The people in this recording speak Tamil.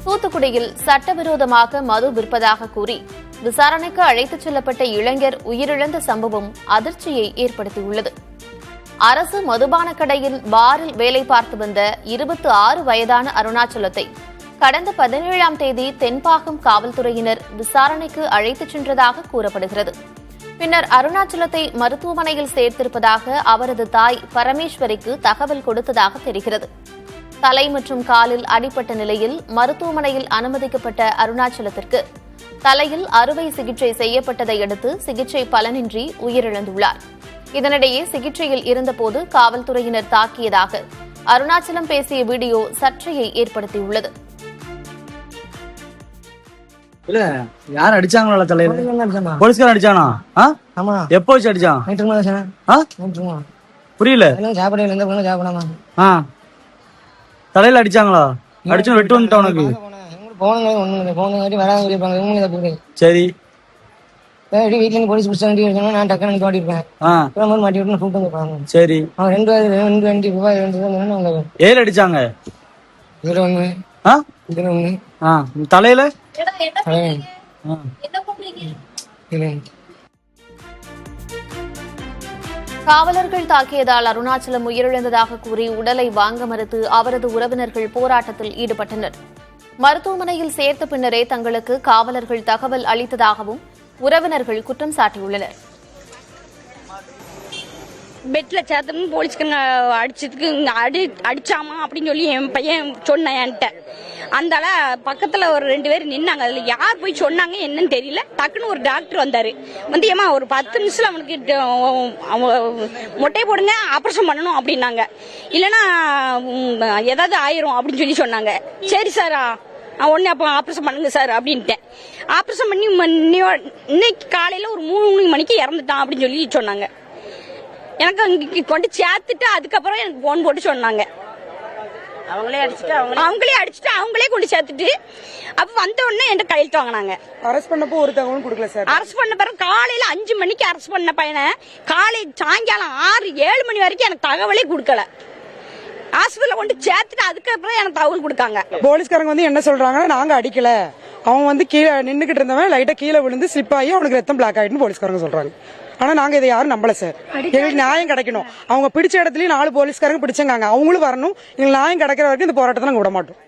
தூத்துக்குடியில் சட்டவிரோதமாக மது விற்பதாக கூறி விசாரணைக்கு அழைத்துச் செல்லப்பட்ட இளைஞர் உயிரிழந்த சம்பவம் அதிர்ச்சியை ஏற்படுத்தியுள்ளது. அரசு மதுபான கடையில் பாரில் வேலை பார்த்து வந்த 26 வயதான அருணாச்சலத்தை கடந்த 17ஆம் தேதி தென்பாகம் காவல்துறையினர் விசாரணைக்கு அழைத்துச் சென்றதாக கூறப்படுகிறது. பின்னர் அருணாச்சலத்தை மருத்துவமனையில் சேர்த்திருப்பதாக அவரது தாய் பரமேஸ்வரிக்கு தகவல் கொடுத்ததாக தெரிகிறது. தலை மற்றும் காலில் அடிபட்ட நிலையில் மருத்துவமனையில் அனுமதிக்கப்பட்ட அருணாச்சலத்திற்கு தலையில் அறுவை சிகிச்சை செய்யப்பட்டதை அடுத்து சிகிச்சை பலனின்றி உயிரிழந்துள்ளார். இதனிடையே சிகிச்சையில் இருந்தபோது காவல்துறையினர் தாக்கியதாக அருணாச்சலம் பேசிய வீடியோ சர்ச்சையை ஏற்படுத்தியுள்ளது. இல்ல யார் அடிச்சாங்களா தலையில? போலீஸ்காரன் அடிச்சானா? எப்போ வச்சு அடிச்சான்? புரியல. தலையில அடிச்சாங்களா? அடிச்சு வெட்டு வந்துட்டா உனக்கு? சரி வீட்டுல இருந்து போலீஸ் பிடிச்சா நான் டக்குனு மாட்டிருப்பேன். மாட்டி விட்டு கூப்பிட்டு சரி. அவன் 2 வண்டி ஏழு அடிச்சாங்க. இதுல ஒண்ணு இதுல ஒண்ணு தலையில காவலர்கள் தாக்கியதால் அருணாச்சலம் உயிரிழந்ததாக கூறி உடலை வாங்க மறுத்து அவரது உறவினர்கள் போராட்டத்தில் ஈடுபட்டனர். மருத்துவமனையில் சேர்த்த பின்னரே தங்களுக்கு காவலர்கள் தகவல் அளித்ததாகவும் உறவினர்கள் குற்றம் சாட்டியுள்ளனர். பெட்ல சேர்த்தணும் போலீஸ்காரங்க அடிச்சதுக்கு அடிச்சாமா அப்படின்னு சொல்லி என் பையன் சொன்னேன் என்கிட்ட. அந்தால பக்கத்துல ஒரு 2 பேர் நின்னாங்க. அதுல யார் போய் சொன்னாங்க என்னன்னு தெரியல. டக்குன்னு ஒரு டாக்டர் வந்தாரு. வந்து ஏமா ஒரு 10 நிமிஷம் அவனுக்கு மொட்டை போடுங்க, ஆபரேஷன் பண்ணணும் அப்படின்னாங்க. இல்லைன்னா ஏதாவது ஆயிரும் அப்படின்னு சொல்லி சொன்னாங்க. சரி சார் உடனே அப்போ ஆபரேஷன் பண்ணுங்க சார் அப்படின்ட்டேன். ஆபரேஷன் பண்ணி இன்னைக்கு காலையில ஒரு 3 மணிக்கு இறந்துட்டான் அப்படின்னு சொல்லி சொன்னாங்க. எனக்கு அங்க கொண்டு சேர்த்துட்டு அதுக்கப்புறம் எனக்கு போன் போட்டு சொன்னாங்க. அவங்களே அடிச்சுட்டு அவங்களே கொண்டு சேர்த்துட்டு அப்ப வந்த உடனே என்கிட்ட கையெழுத்து வாங்கினாங்க. அரெஸ்ட் பண்ணப்போ ஒரு தகவலும் கொடுக்கல சார். அரெஸ்ட் பண்ண பிறகு காலையில 5 மணிக்கு அரெஸ்ட் பண்ண பையனை சாயங்காலம் 6-7 மணி வரைக்கும் எனக்கு தகவலே கொடுக்கல. ஹாஸ்பிட்டல் கொண்டு சேர்த்துட்டு அதுக்கப்புறம் எனக்கு தகவல் கொடுக்காங்க. போலீஸ்காரங்க வந்து என்ன சொல்றாங்கன்னா நாங்க அடிக்கல, அவன் வந்து கீழே நின்னுகிட்டு இருந்தவன் லைட்டா கீழே விழுந்து ஸ்லிப் ஆகி அவனுக்கு ரத்தம் பிளாக் ஆயிட்டுன்னு போலீஸ்காரங்க சொல்றாங்க. ஆனா நாங்க இதை யாரும் நம்பல சார். எங்களுக்கு நியாயம் கிடைக்கணும். அவங்க பிடிச்ச இடத்துலயும் 4 போலீஸ்காரங்க பிடிச்சங்காங்க. அவங்களும் வரணும். எங்களுக்கு நியாயம் கிடைக்கிற வரைக்கும் இந்த போராட்டத்தை நாங்க விட மாட்டோம்.